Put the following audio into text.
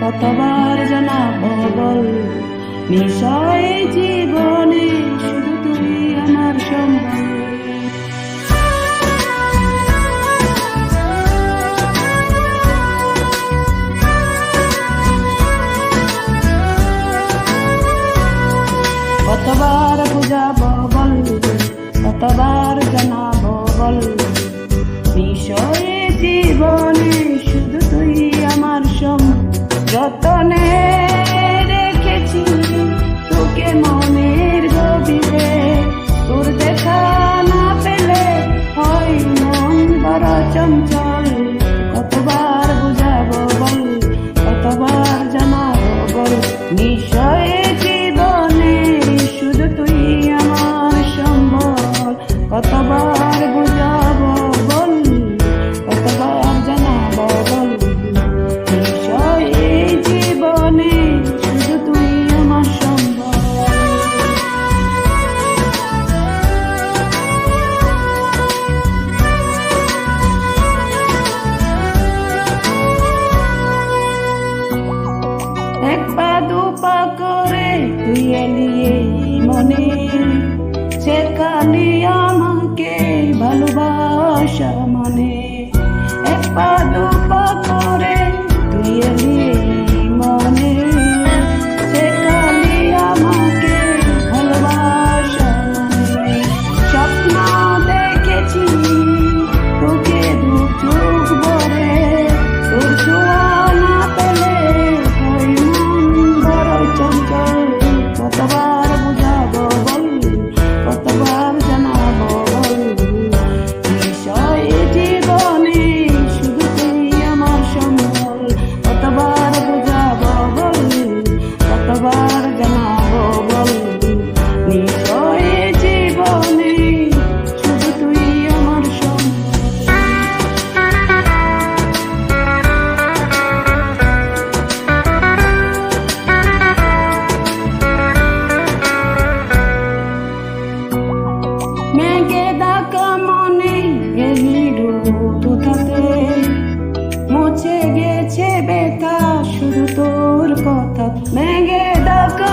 কতবার জানাবো বল নিশয় জীবনে শুধু তুই আমার সম্বল। কতবার বুঝাবো বল কতবার জানাবো বল নিশয় জীবনে শুধু তুই আমার সম্বল। যতনে রেখেছি তোকে মনের গভীরে, তোর দেখা না পেলে হয় মন বড় চঞ্চল। কতবার বুঝাবো বল কতবার জানাবো বল নিশয় জীবনে শুধু তুই আমার সম্বল। কতবার বুঝাবো বল কতবার জানাবো বল নিশয় জীবনে শুধু তুই আমার সম্বল। এক পা দু পা করে তুই এলি এই মনে, শেখালি আমাকে ভালোবাসা মানে। এক পা দু পা করে তুই এলি এই মনে, শেখালি আমাকে ভালোবাসা মানে। স্বপ্ন দেখেছি তোকে দু চোখ ভরে, তোর ছোঁয়া না পেলে হয় মন বড় চঞ্চল। কতবার বুঝাবো বল কতবার জানাবো বল নিশয় জীবনে শুধু তুই আমার সম্বল। কতবার বুঝাবো বল কতবার জানাবো বল নিশয় জীবনে শুধু তুই আমার সম্বল। মেঘে ডাকা মনে এলি রোদুটাতে, মুছে গেছে ব্যথা শুধু তোর কথা। মেঘে ডাকা